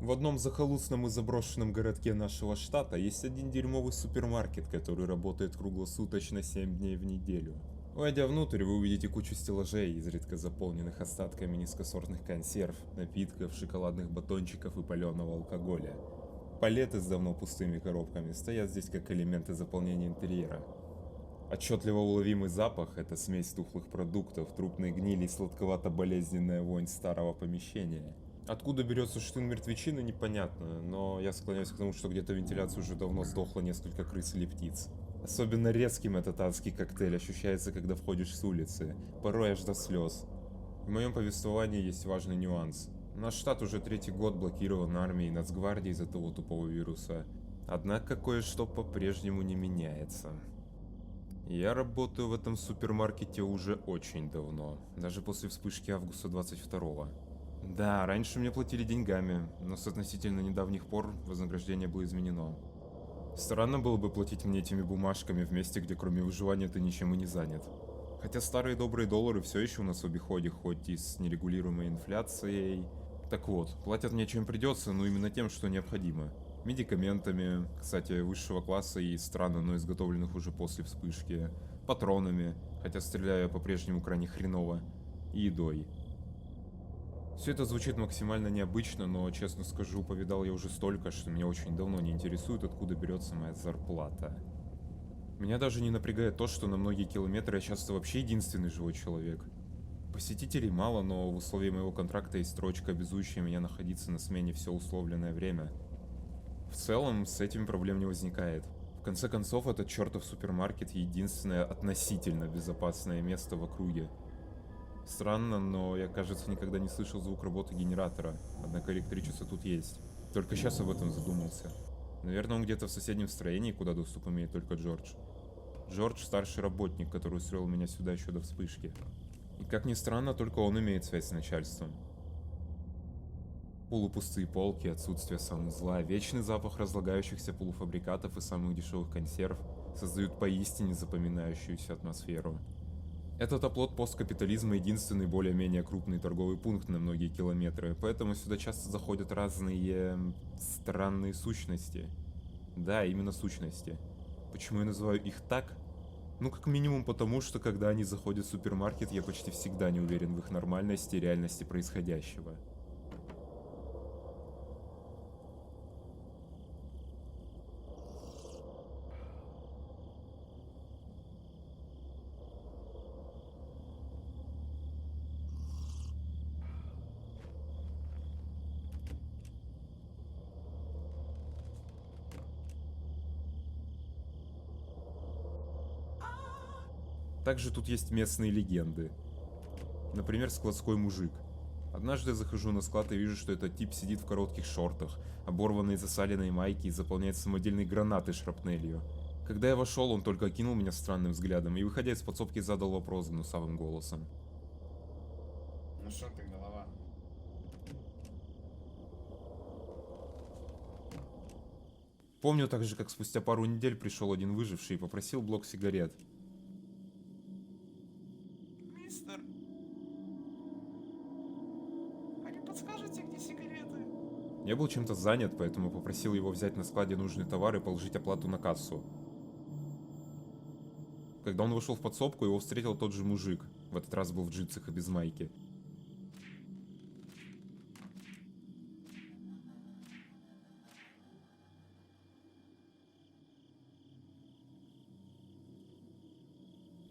В одном захолустном и заброшенном городке нашего штата есть один дерьмовый супермаркет, который работает круглосуточно 7 дней в неделю. Войдя внутрь, вы увидите кучу стеллажей, изредка заполненных остатками низкосортных консерв, напитков, шоколадных батончиков и паленого алкоголя. Палеты с давно пустыми коробками стоят здесь как элементы заполнения интерьера. Отчетливо уловимый запах – это смесь тухлых продуктов, трупной гнили и сладковато-болезненная вонь старого помещения. Откуда берется штын мертвечины, непонятно, но я склоняюсь к тому, что где-то вентиляция уже давно сдохла несколько крыс или птиц. Особенно резким этот адский коктейль ощущается, когда входишь с улицы, порой аж до слез. В моем повествовании есть важный нюанс. Наш штат уже третий год блокирован армией и нацгвардией из-за того тупого вируса. Однако кое-что по-прежнему не меняется. Я работаю в этом супермаркете уже очень давно, даже после вспышки августа 22-го. Да, раньше мне платили деньгами, но с относительно недавних пор вознаграждение было изменено. Странно было бы платить мне этими бумажками в месте, где кроме выживания ты ничем и не занят. Хотя старые добрые доллары все еще у нас в обиходе, хоть и с нерегулируемой инфляцией. Так вот, платят мне чем придется, но именно тем, что необходимо. Медикаментами, кстати, высшего класса и странно, но изготовленных уже после вспышки. Патронами, хотя стреляю я по-прежнему крайне хреново. И едой. Все это звучит максимально необычно, но, честно скажу, повидал я уже столько, что меня очень давно не интересует, откуда берется моя зарплата. Меня даже не напрягает то, что на многие километры я часто вообще единственный живой человек. Посетителей мало, но в условиях моего контракта есть строчка, обязующая меня находиться на смене все условленное время. В целом, с этим проблем не возникает. В конце концов, этот чертов супермаркет единственное относительно безопасное место в округе. Странно, но я, кажется, никогда не слышал звук работы генератора, однако электричество тут есть. Только сейчас об этом задумался. Наверное, он где-то в соседнем строении, куда доступ имеет только Джордж. Джордж – старший работник, который устроил меня сюда еще до вспышки. И как ни странно, только он имеет связь с начальством. Полупустые полки, отсутствие санузла, вечный запах разлагающихся полуфабрикатов и самых дешевых консерв создают поистине запоминающуюся атмосферу. Этот оплот посткапитализма единственный более-менее крупный торговый пункт на многие километры, поэтому сюда часто заходят разные странные сущности. Да, именно сущности. Почему я называю их так? Ну, как минимум потому, что когда они заходят в супермаркет, я почти всегда не уверен в их нормальности и реальности происходящего. Также тут есть местные легенды. Например, складской мужик. Однажды я захожу на склад и вижу, что этот тип сидит в коротких шортах, оборванной засаленной майке и заполняет самодельной гранатой шрапнелью. Когда я вошел, он только окинул меня странным взглядом и, выходя из подсобки, задал вопрос гнусавым голосом. Ну что ты, голова? Помню также, как спустя пару недель пришел один выживший и попросил блок сигарет. Мистер, а не подскажете, где сигареты? Я был чем-то занят, поэтому попросил его взять на складе нужный товар и положить оплату на кассу. Когда он вышел в подсобку, его встретил тот же мужик, в этот раз был в джинсах и без майки.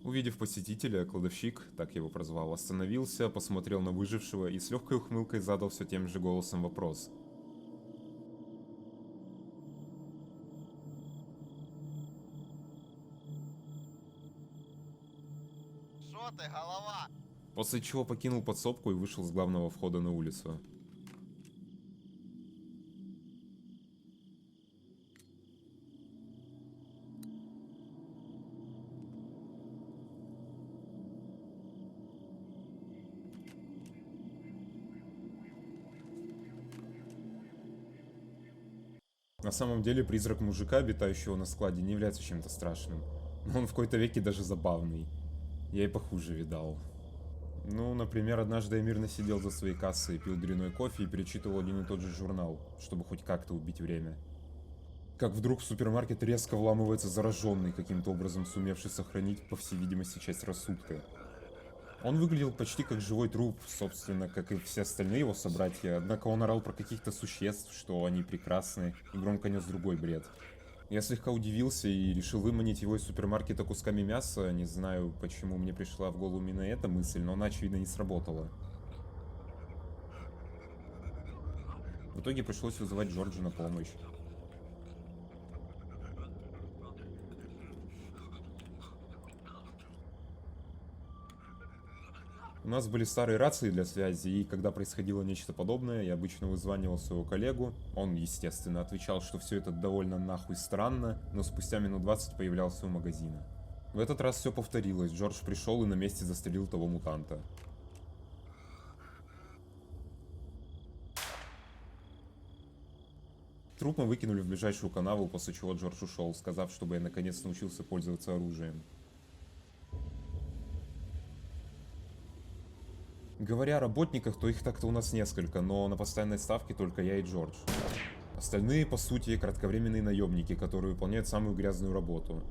Увидев посетителя, кладовщик, так его прозвал, остановился, посмотрел на выжившего и с легкой ухмылкой задал все тем же голосом вопрос. Что ты, голова? После чего покинул подсобку и вышел с главного входа на улицу. На самом деле призрак мужика, обитающего на складе, не является чем-то страшным. Но он в какой-то веке даже забавный. Я и похуже видал. Ну, например, однажды я мирно сидел за своей кассой, пил дрянной кофе и перечитывал один и тот же журнал, чтобы хоть как-то убить время. Как вдруг в супермаркет резко вламывается зараженный, каким-то образом сумевший сохранить, по всей видимости, часть рассудка. Он выглядел почти как живой труп, собственно, как и все остальные его собратья, однако он орал про каких-то существ, что они прекрасны, и громко нес другой бред. Я слегка удивился и решил выманить его из супермаркета кусками мяса, не знаю, почему мне пришла в голову именно эта мысль, но она, очевидно, не сработала. В итоге пришлось вызывать Джорджа на помощь. У нас были старые рации для связи, и когда происходило нечто подобное, я обычно вызванивал своего коллегу. Он, естественно, отвечал, что все это довольно нахуй странно, но спустя минут 20 появлялся у магазина. В этот раз все повторилось, Джордж пришел и на месте застрелил того мутанта. Труп мы выкинули в ближайшую канаву, после чего Джордж ушел, сказав, чтобы я наконец научился пользоваться оружием. Говоря о работниках, то их так-то у нас несколько, но на постоянной ставке только я и Джордж. Остальные, по сути, кратковременные наемники, которые выполняют самую грязную работу.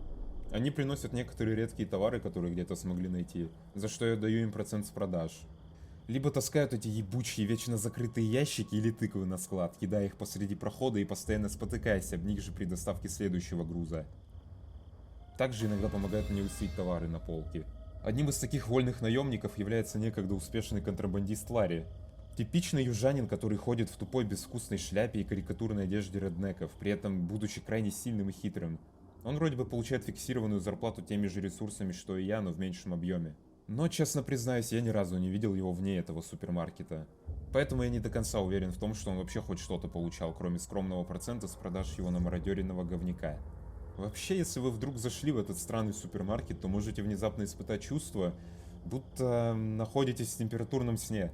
Они приносят некоторые редкие товары, которые где-то смогли найти, за что я даю им процент с продаж. Либо таскают эти ебучие, вечно закрытые ящики или тыквы на склад, кидая их посреди прохода и постоянно спотыкаясь об них же при доставке следующего груза. Также иногда помогают мне высыпать товары на полке. Одним из таких вольных наемников является некогда успешный контрабандист Ларри. Типичный южанин, который ходит в тупой безвкусной шляпе и карикатурной одежде реднеков, при этом будучи крайне сильным и хитрым. Он вроде бы получает фиксированную зарплату теми же ресурсами, что и я, но в меньшем объеме. Но, честно признаюсь, я ни разу не видел его вне этого супермаркета. Поэтому я не до конца уверен в том, что он вообще хоть что-то получал, кроме скромного процента с продаж его намародеренного говняка. Вообще, если вы вдруг зашли в этот странный супермаркет, то можете внезапно испытать чувство, будто находитесь в температурном сне.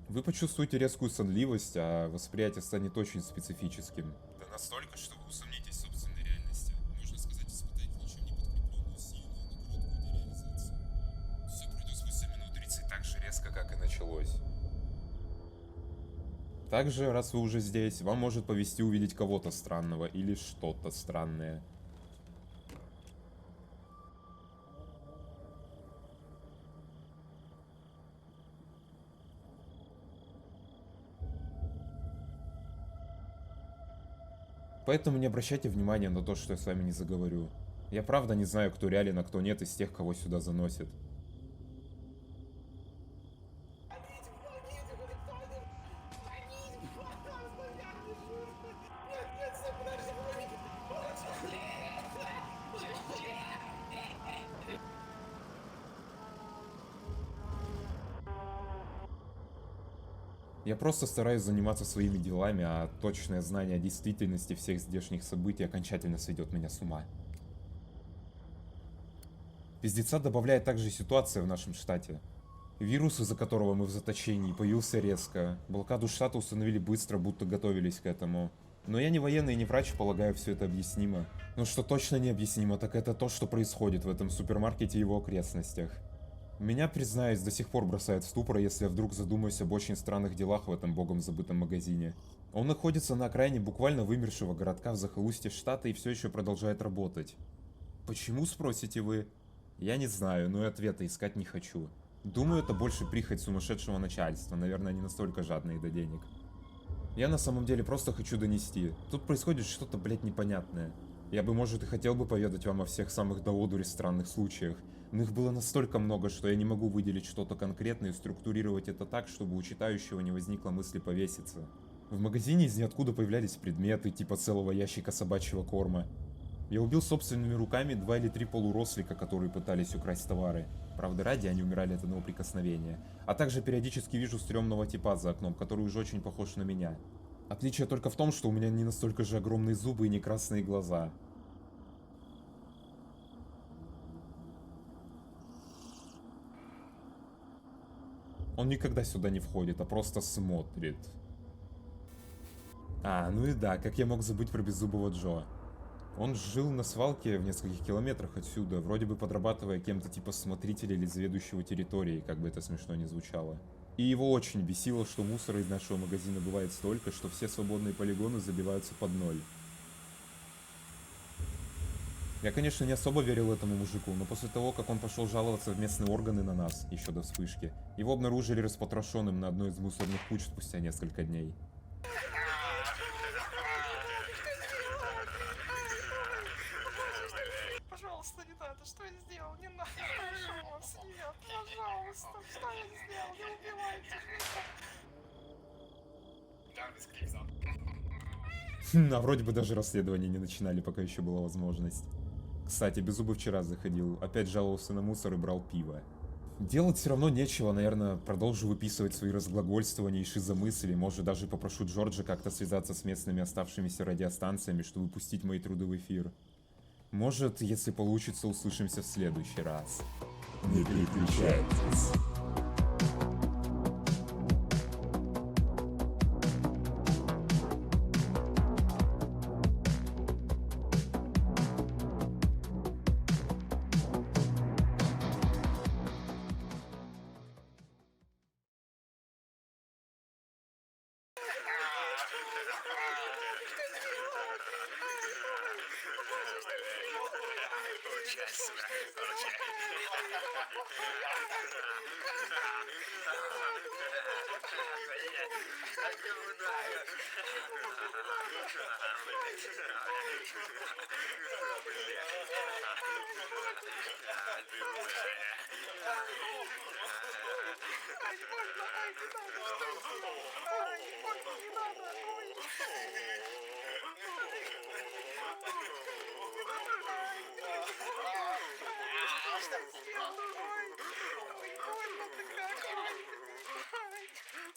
Вы почувствуете резкую сонливость, а восприятие станет очень специфическим. Да настолько, что вы усомнитесь в собственной реальности. Можно сказать, испытать ничем не подкрепленную сильную, но короткую дереализацию. Все пройдет спустя минут 30 так же резко, как и началось. Также, раз вы уже здесь, вам может повезти увидеть кого-то странного или что-то странное. Поэтому не обращайте внимания на то, что я с вами не заговорю. Я правда не знаю, кто реален, а кто нет из тех, кого сюда заносит. Я просто стараюсь заниматься своими делами, а точное знание о действительности всех здешних событий окончательно сведет меня с ума. Пиздеца добавляет также ситуация в нашем штате. Вирус, из-за которого мы в заточении, появился резко. Блокаду штата установили быстро, будто готовились к этому. Но я не военный и не врач, полагаю, все это объяснимо. Но что точно необъяснимо, так это то, что происходит в этом супермаркете и его окрестностях. Меня, признаюсь, до сих пор бросает в ступор, если я вдруг задумаюсь об очень странных делах в этом богом забытом магазине. Он находится на окраине буквально вымершего городка в захолустье штата и все еще продолжает работать. Почему, спросите вы? Я не знаю, но и ответа искать не хочу. Думаю, это больше прихоть сумасшедшего начальства, наверное, не настолько жадные до денег. Я на самом деле просто хочу донести. Тут происходит что-то, блять, непонятное. Я бы, может, и хотел бы поведать вам о всех самых до одури странных случаях, но их было настолько много, что я не могу выделить что-то конкретное и структурировать это так, чтобы у читающего не возникло мысли повеситься. В магазине из ниоткуда появлялись предметы, типа целого ящика собачьего корма. Я убил собственными руками 2 или 3 полурослика, которые пытались украсть товары. Правда, ради они умирали от одного прикосновения. А также периодически вижу стрёмного типа за окном, который уже очень похож на меня. Отличие только в том, что у меня не настолько же огромные зубы и не красные глаза. Он никогда сюда не входит, а просто смотрит. А, ну и да, как я мог забыть про беззубого Джо. Он жил на свалке в нескольких километрах отсюда, вроде бы подрабатывая кем-то типа смотрителя или заведующего территорией, как бы это смешно ни звучало. И его очень бесило, что мусора из нашего магазина бывает столько, что все свободные полигоны забиваются под ноль. Я, конечно, не особо верил этому мужику, но после того, как он пошел жаловаться в местные органы на нас, еще до вспышки, его обнаружили распотрошенным на одной из мусорных куч спустя несколько дней. Пожалуйста, не надо, что я сделал? Не надо, прошу вас, нет, пожалуйста, что я сделал? Не убивайте меня. А вроде бы даже расследование не начинали, пока еще была возможность. Кстати, Беззубый вчера заходил, опять жаловался на мусор и брал пиво. Делать все равно нечего, наверное, продолжу выписывать свои разглагольствования и шизомысли, может даже попрошу Джорджа как-то связаться с местными оставшимися радиостанциями, чтобы пустить мои труды в эфир. Может, если получится, услышимся в следующий раз. Не переключайтесь. Ай, больно, ай, не надо, что